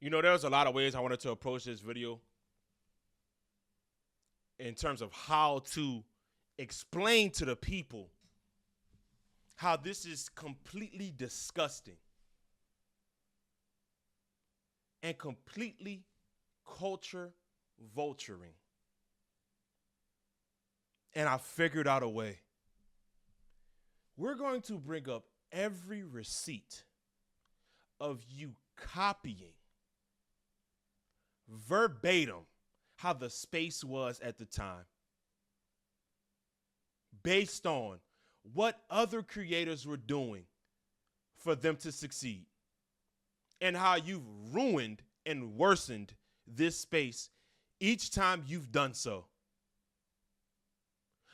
You know, there's a lot of ways I wanted to approach this video in terms of how to explain to the people how this is completely disgusting and completely culture vulturing. And I figured out a way. We're going to bring up every receipt of you copying verbatim how the space was at the time, based on what other creators were doing for them to succeed, and how you've ruined and worsened this space each time you've done so.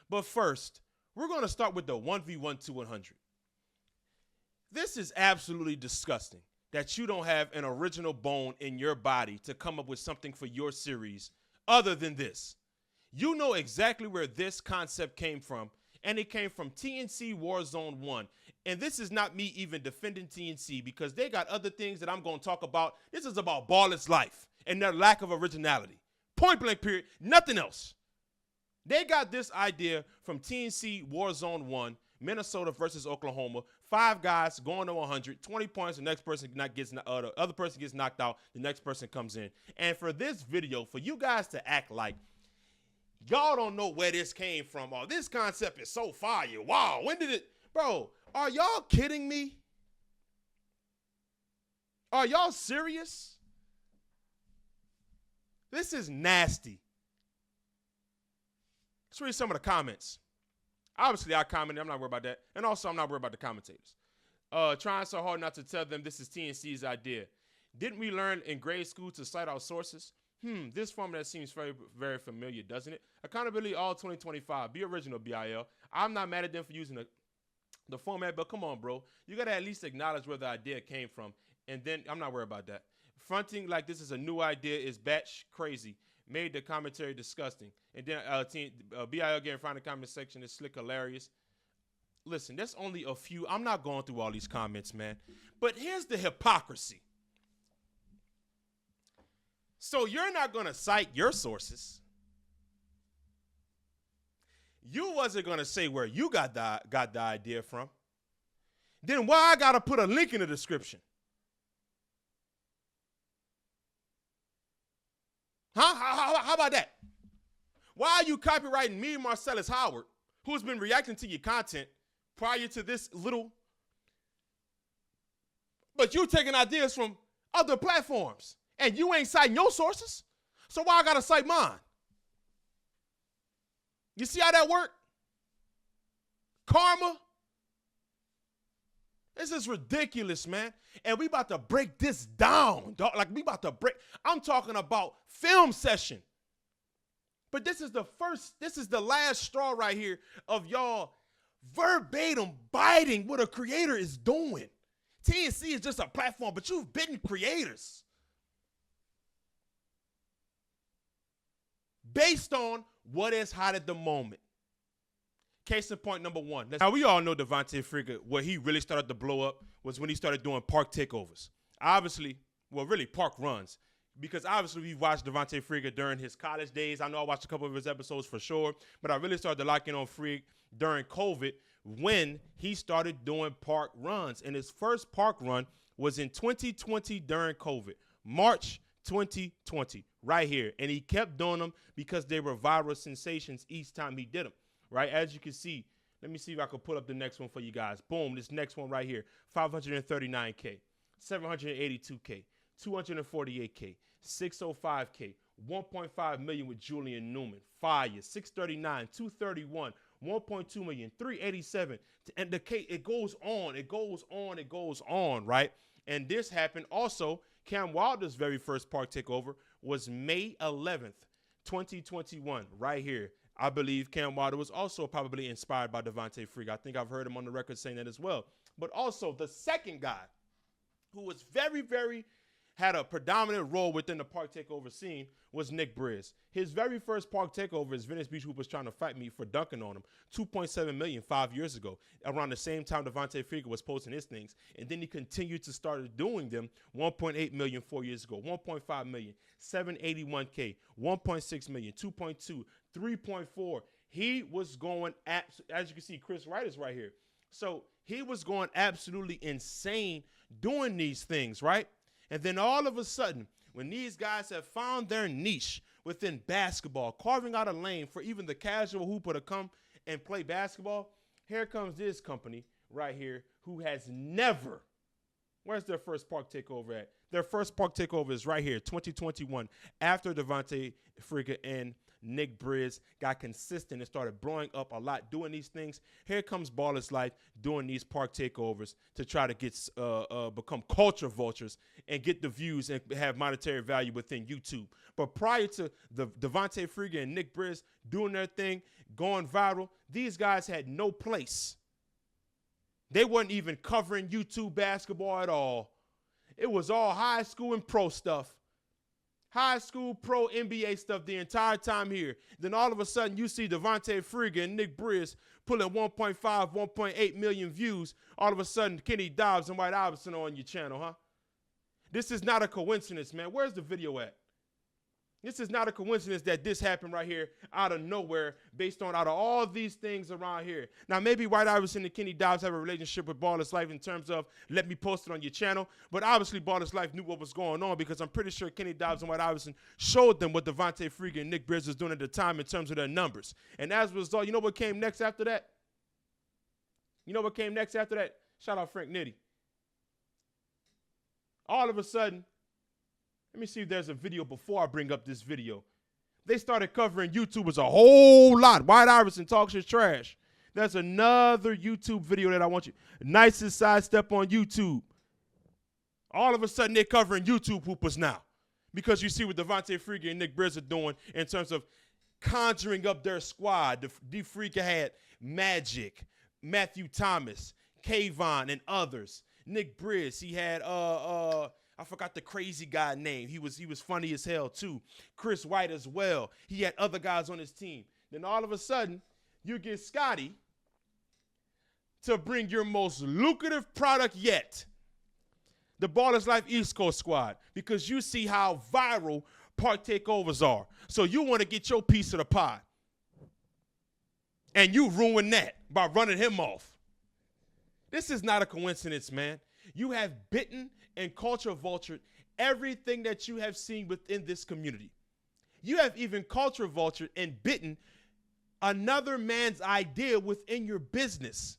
But first, we're going to start with the 1v1 to 100. This is absolutely disgusting that you don't have an original bone in your body to come up with something for your series other than this. You know exactly where this concept came from, and it came from TNC Warzone 1. And this is not me even defending TNC because they got other things that I'm going to talk about. This is about Ballis's life and their lack of originality. Point blank period, nothing else. They got this idea from TNC Warzone 1, Minnesota versus Oklahoma. 5 guys going to 100, 20 points. The next person the other person gets knocked out. The next person comes in. And for this video, for you guys to act like y'all don't know where this came from. Oh, this concept is so fire. Wow, when did it? Bro, are y'all kidding me? Are y'all serious? This is nasty. Let's read some of the comments. Obviously, I commented. I'm not worried about that. And also, I'm not worried about the commentators. Trying so hard not to tell them this is TNC's idea. Didn't we learn in grade school to cite our sources? This format seems very, very familiar, doesn't it? Accountability all 2025. Be original, BIL. I'm not mad at them for using the format, but come on, bro. You got to at least acknowledge where the idea came from. And then, I'm not worried about that. Fronting like this is a new idea is batch crazy. Made the commentary disgusting. And then BIL getting found in the comment section is slick hilarious. Listen, that's only a few. I'm not going through all these comments, man. But here's the hypocrisy. So you're not going to cite your sources. You wasn't going to say where you got the idea from. Then why I got to put a link in the description? Huh? How about that? Why are you copywriting me, Marcellus Howard, who's been reacting to your content prior to this little, but you taking ideas from other platforms and you ain't citing your sources? So why I gotta cite mine? You see how that work? Karma. This is ridiculous, man. And we about to break this down, dog. Like we about to break. I'm talking about film session. But this is the last straw right here of y'all verbatim biting what a creator is doing. TNC is just a platform, but you've bitten creators based on what is hot at the moment. Case in point number 1. Now, we all know Devontae Freeman, where he really started to blow up was when he started doing park takeovers. Obviously, well, really park runs. Because obviously we've watched Devontae Freeman during his college days. I know I watched a couple of his episodes for sure. But I really started to lock in on Freeman during COVID when he started doing park runs. And his first park run was in 2020 during COVID. March 2020, right here. And he kept doing them because they were viral sensations each time he did them. Right, as you can see, let me see if I can pull up the next one for you guys. Boom, this next one right here, 539K, 782K, 248K, 605K, 1.5 million with Julian Newman, fire, 639, 231, 1.2 million, 387, and it goes on, it goes on, it goes on, right? And this happened also. Cam Wilder's very first park takeover was May 11th, 2021, right here. I believe Cam Wilder was also probably inspired by Devontae Freeman. I think I've heard him on the record saying that as well. But also the second guy who was very, very had a predominant role within the Park Takeover scene was Nick Briz. His very first Park Takeover is Venice Beach Hoop was trying to fight me for dunking on him. $2.7 million 5 years ago, around the same time Devontae Freeman was posting his things. And then he continued to start doing them. $1.8 million 4 years ago, $1.5 million, $781K, $1.6 million, $2.2, $3.4. He was going, as you can see, Chris Wright is right here. So he was going absolutely insane doing these things, right? And then all of a sudden, when these guys have found their niche within basketball, carving out a lane for even the casual hooper to come and play basketball, here comes this company right here who has never, where's their first Park Takeover at? Their first Park Takeover is right here, 2021, after Devontae Freeman and Nick Briz got consistent and started blowing up a lot doing these things. Here comes Baller's Life doing these Park Takeovers to try to get become culture vultures and get the views and have monetary value within YouTube. But prior to the Devontae Freeman and Nick Briz doing their thing, going viral, these guys had no place. They weren't even covering YouTube basketball at all. It was all high school and pro stuff. High school, pro, NBA stuff the entire time here. Then all of a sudden, you see Devontae Freeman and Nick Briz pulling 1.5, 1.8 million views. All of a sudden, Kenny Dobbs and White Iverson on your channel, huh? This is not a coincidence, man. Where's the video at? This is not a coincidence that this happened right here out of nowhere based on out of all these things around here. Now, maybe White Iverson and Kenny Dobbs have a relationship with Baller's Life in terms of let me post it on your channel. But obviously, Baller's Life knew what was going on because I'm pretty sure Kenny Dobbs and White Iverson showed them what Devontae Freeman and Nick Briz was doing at the time in terms of their numbers. And as a result, you know what came next after that? You know what came next after that? Shout out Frank Nitty. All of a sudden, let me see if there's a video before I bring up this video. They started covering YouTubers a whole lot. White Iverson talks his trash. There's another YouTube video that I want you. Nicest sidestep on YouTube. All of a sudden, they're covering YouTube hoopers now. Because you see what Devontae Freeman and Nick Briz are doing in terms of conjuring up their squad. D Freaker had Magic, Matthew Thomas, Kayvon, and others. Nick Briz, he had I forgot the crazy guy name. He was funny as hell too. Chris White as well. He had other guys on his team. Then all of a sudden, you get Scotty to bring your most lucrative product yet, the Baller's Life East Coast Squad, because you see how viral Park Takeovers are. So you want to get your piece of the pie. And you ruin that by running him off. This is not a coincidence, man. You have bitten and culture vultured everything that you have seen within this community. You have even culture vultured and bitten another man's idea within your business.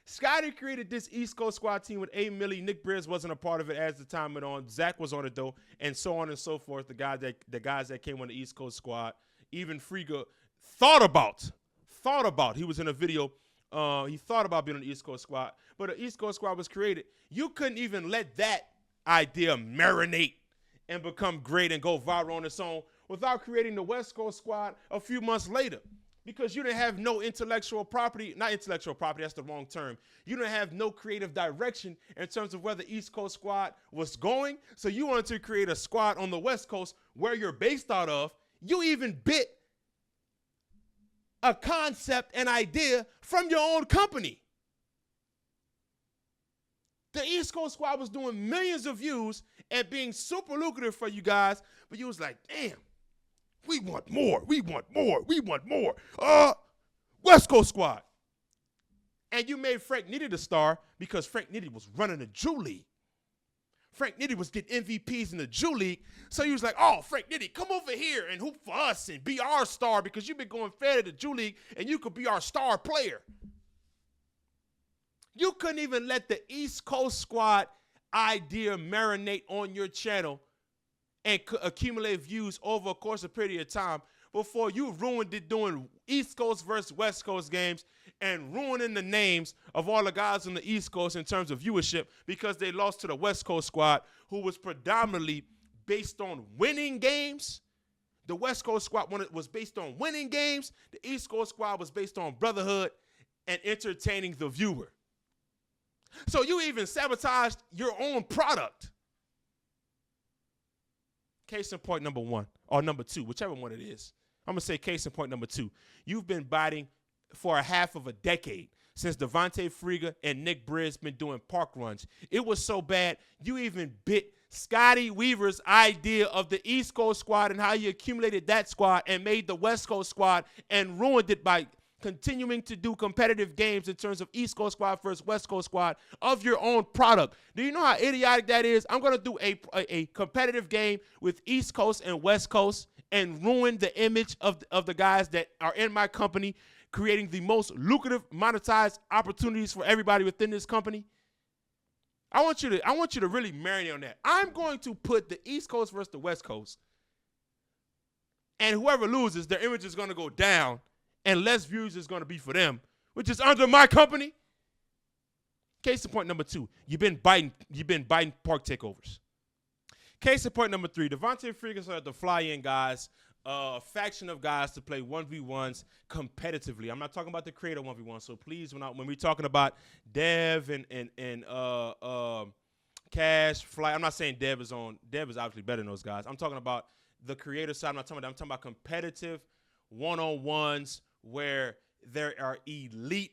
Scotty created this East Coast Squad team with A. Millie. Nick Briz wasn't a part of it as the time went on. Zach was on it though, and so on and so forth. The guys that came on the East Coast Squad. Even Friga thought about. He was in a video. He thought about being on the East Coast Squad, but the East Coast Squad was created. You couldn't even let that idea marinate and become great and go viral on its own without creating the West Coast Squad a few months later, because you didn't have no intellectual property. Not intellectual property, that's the wrong term. You didn't have no creative direction in terms of where the East Coast Squad was going. So you wanted to create a squad on the West Coast where you're based out of. You even bit a concept, an idea from your own company. The East Coast Squad was doing millions of views and being super lucrative for you guys, but you was like, damn, we want more. West Coast Squad. And you made Frank Nitty the star because Frank Nitty was running the Jew League. Frank Nitty was getting MVPs in the Jew League. So he was like, oh, Frank Nitty, come over here and hoop for us and be our star because you've been going fed at the Jew League and you could be our star player. You couldn't even let the East Coast Squad idea marinate on your channel and accumulate views over a course of period of time before you ruined it doing East Coast versus West Coast games and ruining the names of all the guys on the East Coast in terms of viewership because they lost to the West Coast Squad, who was predominantly based on winning games. The West Coast Squad was based on winning games. The East Coast Squad was based on brotherhood and entertaining the viewer. So you even sabotaged your own product. case in point number one, or number two, whichever one it is. I'm going to say case in point number two. You've been biting for a half of a decade since Devontae Friga and Nick Briz been doing park runs. It was so bad, you even bit Scotty Weaver's idea of the East Coast squad and how you accumulated that squad and made the West Coast squad and ruined it by continuing to do competitive games in terms of East Coast squad versus West Coast squad of your own product. Do you know how idiotic that is? I'm going to do a competitive game with East Coast and West Coast and ruin the image of the guys that are in my company, creating the most lucrative monetized opportunities for everybody within this company. I want you to really marinate on that. I'm going to put the East Coast versus the West Coast, and whoever loses, their image is going to go down, and less views is going to be for them, which is under my company. Case in point number two, you've been biting park takeovers. Case in point number three, Devontae Friga started to fly in guys, a faction of guys to play 1v1s competitively. I'm not talking about the creator 1v1, so please, when we're talking about Dev and Cash, Fly, I'm not saying Dev is obviously better than those guys. I'm talking about the creator side. I'm talking about competitive one-on-ones where there are elite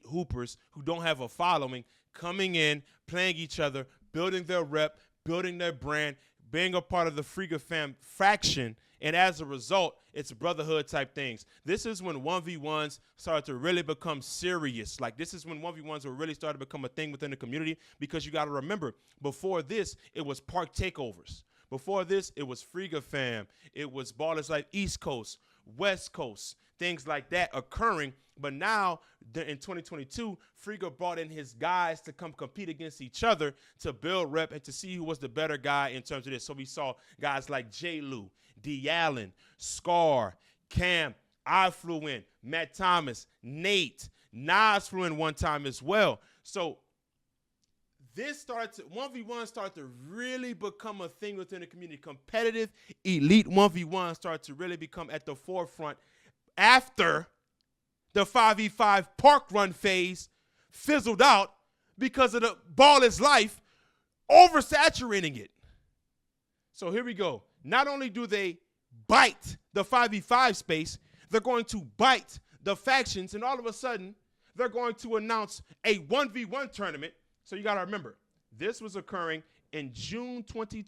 hoopers who don't have a following coming in, playing each other, building their rep, building their brand, being a part of the Friga fam faction, and as a result, it's brotherhood type things. This is when 1v1s started to really become serious. Like, this is when 1v1s were really started to become a thing within the community, because you got to remember, before this, it was park takeovers. Before this, it was Friga fam. It was Ballers Life East Coast, West Coast, things like that occurring. But now, in 2022, Friga brought in his guys to come compete against each other to build rep and to see who was the better guy in terms of this. So we saw guys like J. Lou, D. Allen, Scar, Cam. I flew in, Matt Thomas, Nate, Nas flew in one time as well. So this started to, 1v1 started to really become a thing within the community. Competitive, elite 1v1 started to really become at the forefront after the 5v5 park run phase fizzled out because of the Ballers Life oversaturating it. So here we go. Not only do they bite the 5v5 space, they're going to bite the factions, and all of a sudden, they're going to announce a 1v1 tournament. So you got to remember, this was occurring in June 22nd,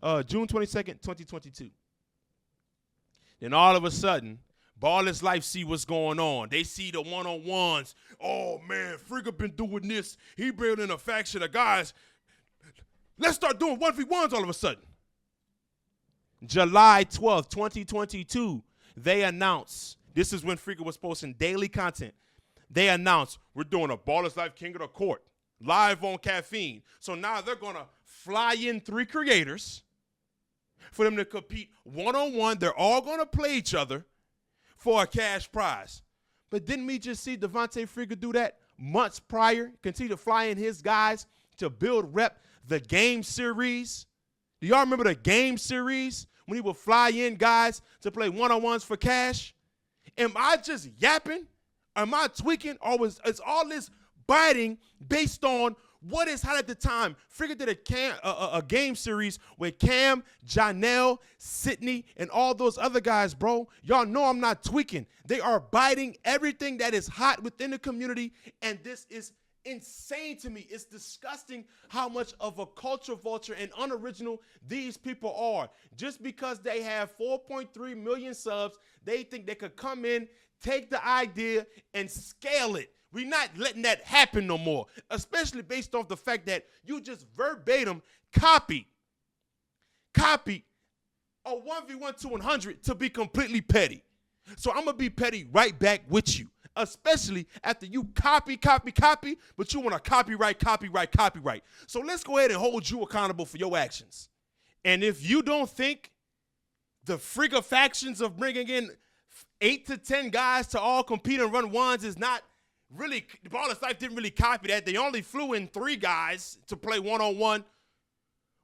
2022. Then all of a sudden, Ballers Life see what's going on. They see the one-on-ones. Oh, man, Friga been doing this. He building a faction of guys. Let's start doing 1v1s all of a sudden. July 12th, 2022, they announced, this is when Friga was posting daily content. They announced, we're doing a Ballers Life King of the Court, live on Caffeine. So now they're going to fly in 3 creators for them to compete one-on-one. They're all going to play each other for a cash prize. But didn't we just see Devontae Friga do that months prior, continue to fly in his guys to build rep the game series? Do y'all remember the game series when he would fly in guys to play one-on-ones for cash? Am I just yapping? Am I tweaking? Or is all this biting based on what is hot at the time? Friga did a game series with Cam, Janelle, Sydney, and all those other guys, bro. Y'all know I'm not tweaking. They are biting everything that is hot within the community, and this is insane to me. It's disgusting how much of a culture vulture and unoriginal these people are. Just because they have 4.3 million subs, they think they could come in, take the idea, and scale it. We're not letting that happen no more, especially based off the fact that you just verbatim copied a 1v1 to 100 to be completely petty. So I'm going to be petty right back with you, especially after you copy, but you want to copyright. So let's go ahead and hold you accountable for your actions. And if you don't think the Friga factions of bringing in 8 to 10 guys to all compete and run ones is not really, Ballers Life didn't really copy that. They only flew in 3 guys to play one-on-one.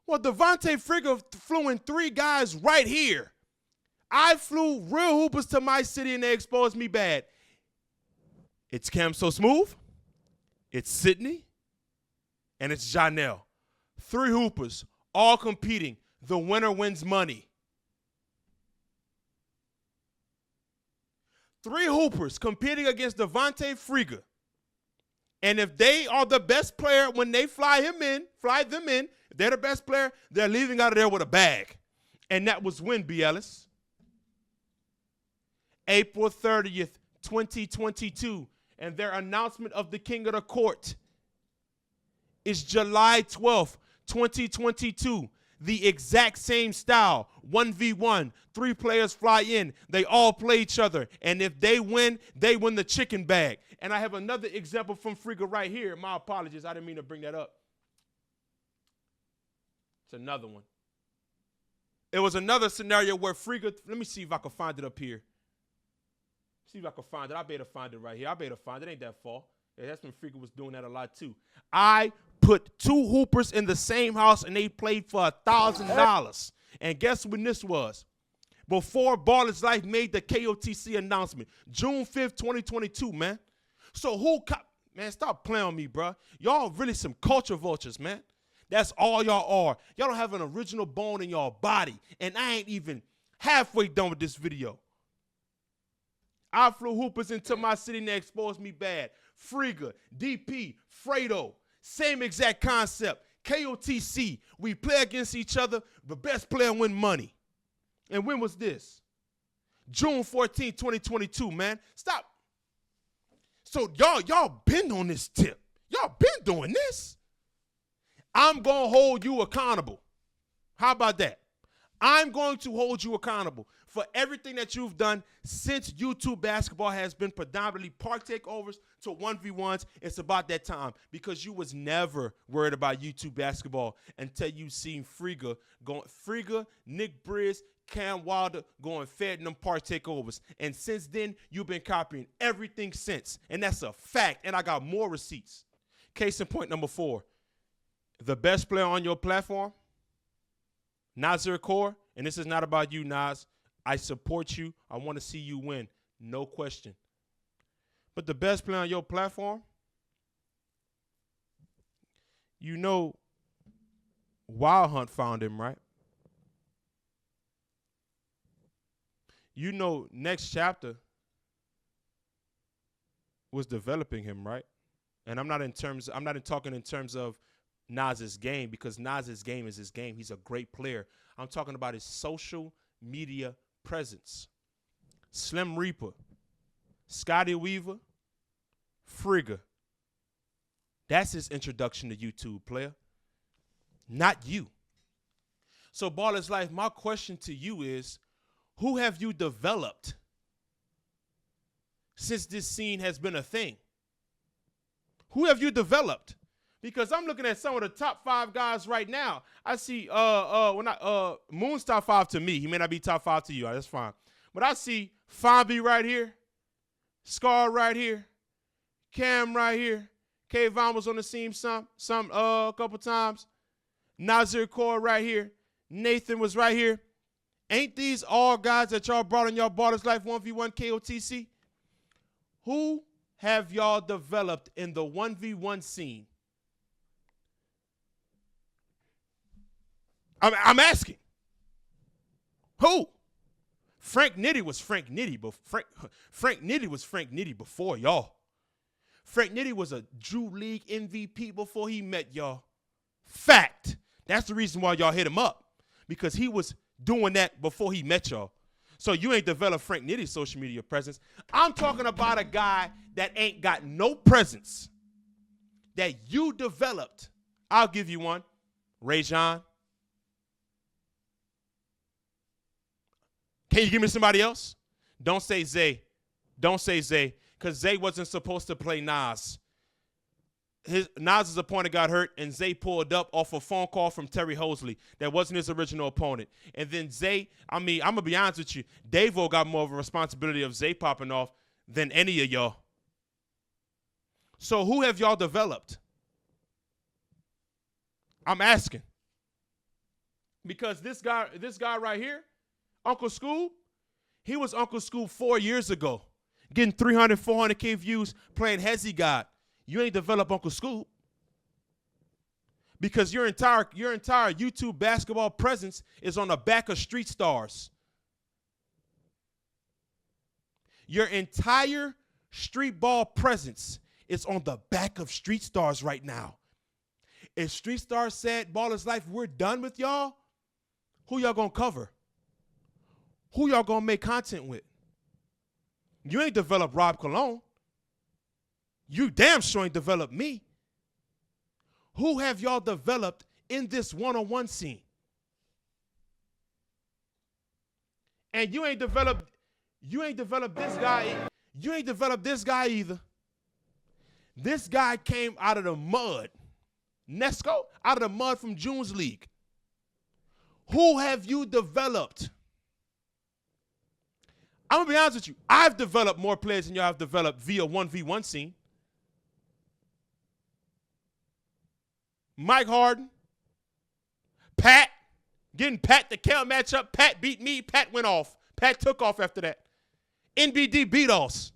Well, Devontae Friga flew in 3 guys right here. I flew real hoopers to my city and they exposed me bad. It's Cam So Smooth, it's Sydney, and it's Janelle. 3 hoopers all competing the winner wins money. 3 hoopers competing against Devontae Friga. And if they are the best player, when they fly them in, if they're the best player, they're leaving out of there with a bag. And that was when, B. Ellis? April 30th, 2022. And their announcement of the King of the Court is July 12th, 2022. The exact same style, 1v1, 3 players fly in. They all play each other. And if they win the chicken bag. And I have another example from Friga right here. My apologies. I didn't mean to bring that up. It's another one. It was another scenario where Friga, let me see if I can find it up here. See if I can find it. I better find it right here. I better find it. It ain't that far. Yeah, that's when Friga was doing that a lot too. I put 2 hoopers in the same house and they played for $1,000. And guess when this was? Before Baller's Life made the KOTC announcement. June 5th, 2022, man. So man, stop playing on me, bro. Y'all really some culture vultures, man. That's all y'all are. Y'all don't have an original bone in y'all body. And I ain't even halfway done with this video. I flew hoopers into my city and they exposed me bad. Friga, DP, Fredo, same exact concept. KOTC, we play against each other, the best player win money. And when was this? June 14, 2022, man. Stop. So y'all been on this tip. Y'all been doing this. I'm going to hold you accountable. How about that? I'm going to hold you accountable for everything that you've done since YouTube basketball has been predominantly park takeovers to 1v1s. It's about that time because you was never worried about YouTube basketball until you seen Friga, Nick Briz, Cam Wilder going fed in them park takeovers. And since then, you've been copying everything since. And that's a fact. And I got more receipts. Case in point number 4. The best player on your platform, Nasir Kaur, and this is not about you, Nas. I support you. I want to see you win. No question. But the best player on your platform, you know Wild Hunt found him, right? You know Next Chapter was developing him, right? And I'm not talking in terms of Nas's game, because Nas's game is his game. He's a great player. I'm talking about his social media presence. Slim Reaper, Scotty Weaver, Friga. That's his introduction to YouTube, player. Not you. So Baller's Life, my question to you is, who have you developed since this scene has been a thing? Who have you developed? Because I'm looking at some of the top 5 guys right now. I see Moon's top 5 to me. He may not be top 5 to you. That's fine. But I see Fabi right here, Scar right here, Cam right here. Kayvon was on the scene a couple times. Nasir Kaur right here. Nathan was right here. Ain't these all guys that y'all brought in y'all Baller's Life 1v1 KOTC? Who have y'all developed in the 1v1 scene? I'm asking. Who? Frank Nitty was Frank Nitty, but Frank Nitty was Frank Nitty before y'all. Frank Nitty was a Drew League MVP before he met y'all. Fact. That's the reason why y'all hit him up, because he was doing that before he met y'all. So you ain't developed Frank Nitty's social media presence. I'm talking about a guy that ain't got no presence that you developed. I'll give you one. Ray John. Can you give me somebody else? Don't say Zay. Don't say Zay, because Zay wasn't supposed to play Nas. Nas's opponent got hurt, and Zay pulled up off a phone call from Terry Hosley. That wasn't his original opponent. And then Zay, I'm going to be honest with you, Davo got more of a responsibility of Zay popping off than any of y'all. So who have y'all developed? I'm asking. Because this guy right here, Uncle Scoob, he was Uncle Scoob 4 years ago, getting 300, 400K views playing Hezzy God. You ain't developed Uncle Scoob. because your entire YouTube basketball presence is on the back of street stars. Your entire street ball presence is on the back of street stars right now. If street stars said ball is life, we're done with y'all, who y'all gonna cover? Who y'all gonna make content with? You ain't developed Rob Cologne. You damn sure ain't developed me. Who have y'all developed in this one-on-one scene? And you ain't developed this guy. You ain't developed this guy either. This guy came out of the mud. Nesco, out of the mud from June's League. Who have you developed? I'm going to be honest with you. I've developed more players than y'all have developed via 1v1 scene. Mike Harden. Pat. Getting Pat the Kel matchup. Pat beat me. Pat went off. Pat took off after that. NBD beat us.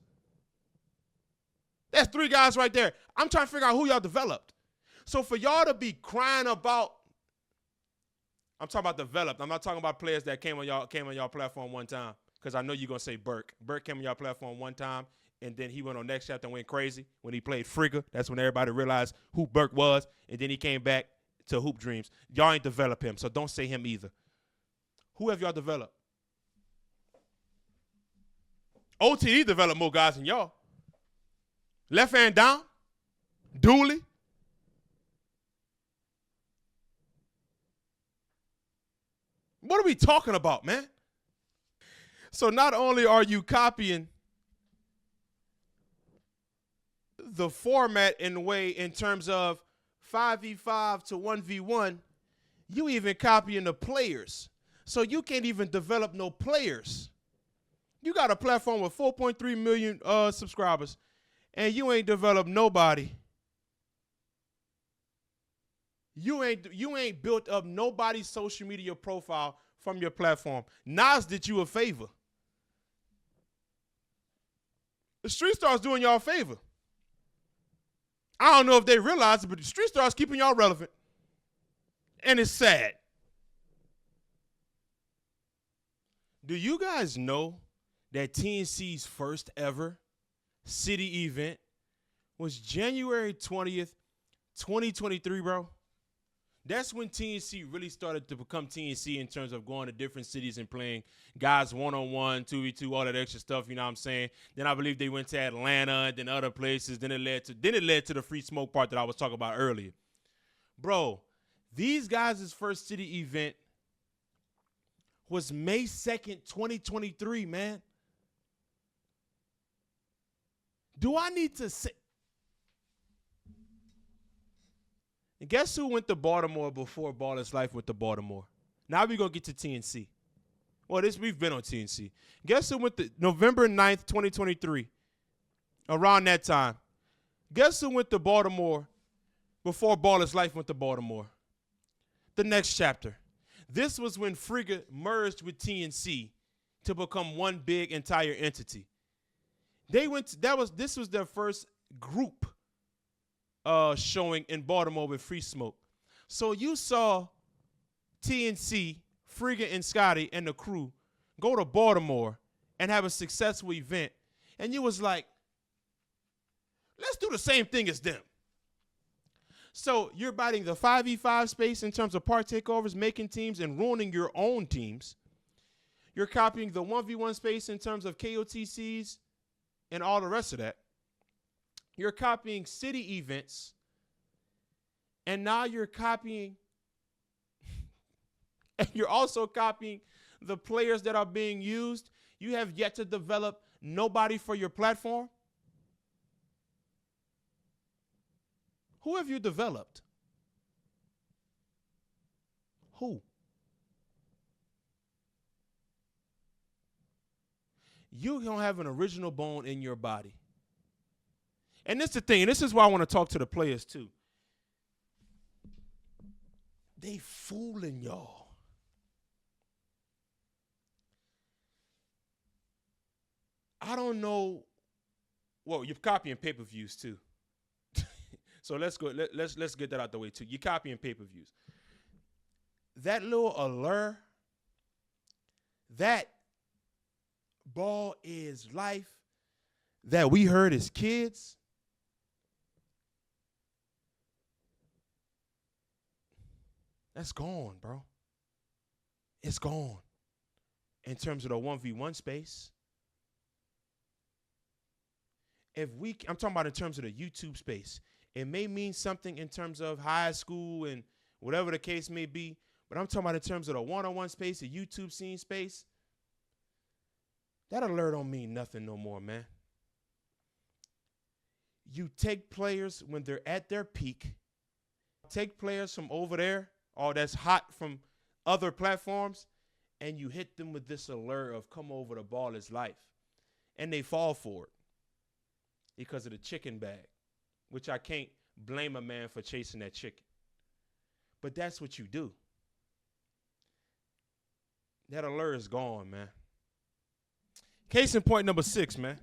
That's 3 guys right there. I'm trying to figure out who y'all developed. So for y'all to be crying about, I'm talking about developed. I'm not talking about players that came on y'all platform one time, because I know you're going to say Burke. Burke came on y'all platform one time, and then he went on next chapter and went crazy when he played Frigga. That's when everybody realized who Burke was, and then he came back to Hoop Dreams. Y'all ain't developed him, so don't say him either. Who have y'all developed? OTE developed more guys than y'all. Left hand down, Dooley. What are we talking about, man? So not only are you copying the format in terms of 5v5 to 1v1, you even copying the players. So you can't even develop no players. You got a platform with 4.3 million subscribers, and you ain't developed nobody. You ain't built up nobody's social media profile from your platform. Nas did you a favor. The Street Stars doing y'all a favor. I don't know if they realize it, but the Street Stars keeping y'all relevant. And it's sad. Do you guys know that TNC's first ever city event was January 20th, 2023, bro? That's when TNC really started to become TNC in terms of going to different cities and playing guys one-on-one, 2v2, all that extra stuff, you know what I'm saying? Then I believe they went to Atlanta and then other places. Then it led to the free smoke part that I was talking about earlier. Bro, these guys' first city event was May 2nd, 2023, man. Do I need to say? And guess who went to Baltimore before Ball is Life went to Baltimore? Now we're going to get to TNC. Well, we've been on TNC. Guess who went to November 9th, 2023? Around that time. Guess who went to Baltimore before Ball is Life went to Baltimore? The next chapter. This was when Frigga merged with TNC to become one big entire entity. This was their first group showing in Baltimore with Free Smoke. So you saw TNC, Frigga and Scotty and the crew go to Baltimore and have a successful event. And you was like, let's do the same thing as them. So you're biting the 5v5 space in terms of park takeovers, making teams, and ruining your own teams. You're copying the 1v1 space in terms of KOTCs and all the rest of that. You're copying city events, and now you're copying, and you're also copying the players that are being used. You have yet to develop nobody for your platform. Who have you developed? Who? You don't have an original bone in your body. And this is the thing, and this is why I want to talk to the players too. They fooling y'all. I don't know. Well, you're copying pay-per-views too. So let's go. Let's get that out the way too. You're copying pay-per-views. That little allure, that ball is life that we heard as kids, that's gone, bro. It's gone. In terms of the 1v1 space. I'm talking about in terms of the YouTube space. It may mean something in terms of high school and whatever the case may be, but I'm talking about in terms of the one-on-one space, the YouTube scene space. That alert don't mean nothing no more, man. You take players when they're at their peak, take players from over there, or that's hot from other platforms, and you hit them with this allure of come over, the ball is life. And they fall for it because of the chicken bag, which I can't blame a man for chasing that chicken. But that's what you do. That allure is gone, man. Case in point number 6, man.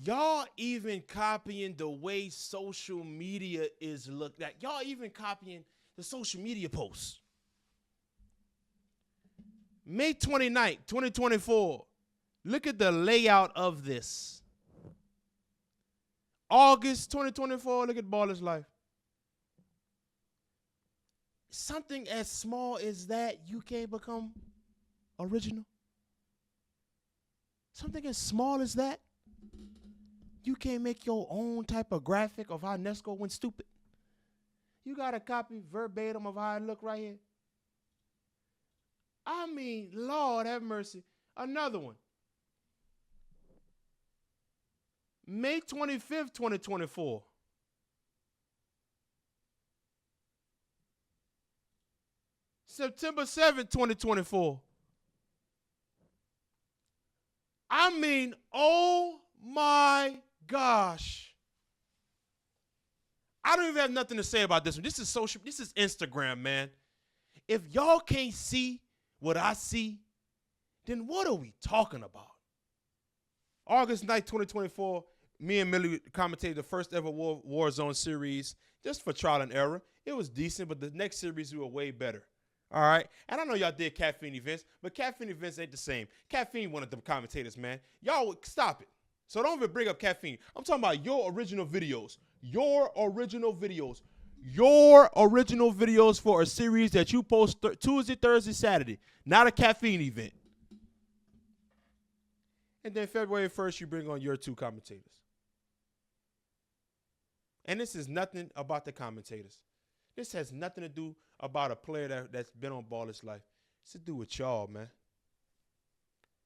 Y'all even copying the way social media is looked at. Y'all even copying the social media posts. May 29th, 2024. Look at the layout of this. August 2024, look at Baller's Life. Something as small as that, you can't become original. Something as small as that, you can't make your own type of graphic of how Nesco went stupid. You got to copy verbatim of how it looked right here. I mean, Lord have mercy. Another one. May 25th, 2024. September 7th, 2024. I mean, oh my gosh. I don't even have nothing to say about this one. This is social, this is Instagram, man. If y'all can't see what I see, then what are we talking about? August 9th, 2024, me and Millie commentated the first ever Warzone series just for trial and error. It was decent, but the next series we were way better. All right? And I know y'all did caffeine events, but caffeine events ain't the same. Caffeine one of the commentators, man. Y'all stop it. So don't even bring up caffeine. I'm talking about your original videos. Your original videos. Your original videos for a series that you post Tuesday, Thursday, Saturday. Not a caffeine event. And then February 1st, you bring on your 2 commentators. And this is nothing about the commentators. This has nothing to do about a player that's been on Baller's Life. It's to do with y'all, man.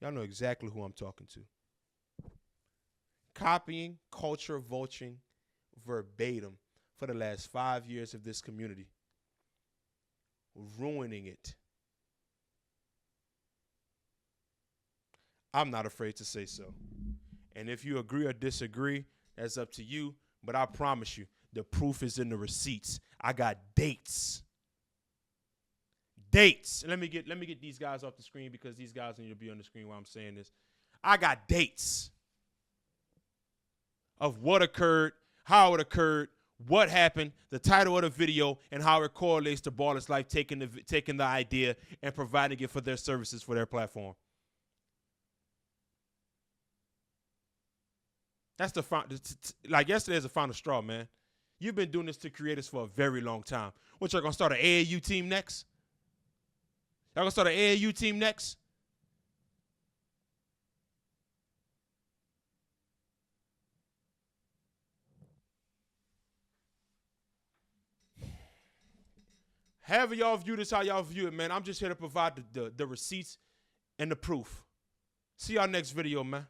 Y'all know exactly who I'm talking to. Copying, culture vulturing verbatim for the last 5 years of this community. Ruining it. I'm not afraid to say so. And if you agree or disagree, that's up to you. But I promise you, the proof is in the receipts. I got dates. Dates. Let me get these guys off the screen because these guys need to be on the screen while I'm saying this. I got dates of what occurred, how it occurred, what happened, the title of the video, and how it correlates to Baller's Life taking the idea and providing it for their services for their platform. That's the like yesterday's the final straw, man. You've been doing this to creators for a very long time. What, y'all gonna start an AAU team next? Y'all gonna start an AAU team next? However y'all view this, how y'all view it, man. I'm just here to provide the receipts and the proof. See y'all next video, man.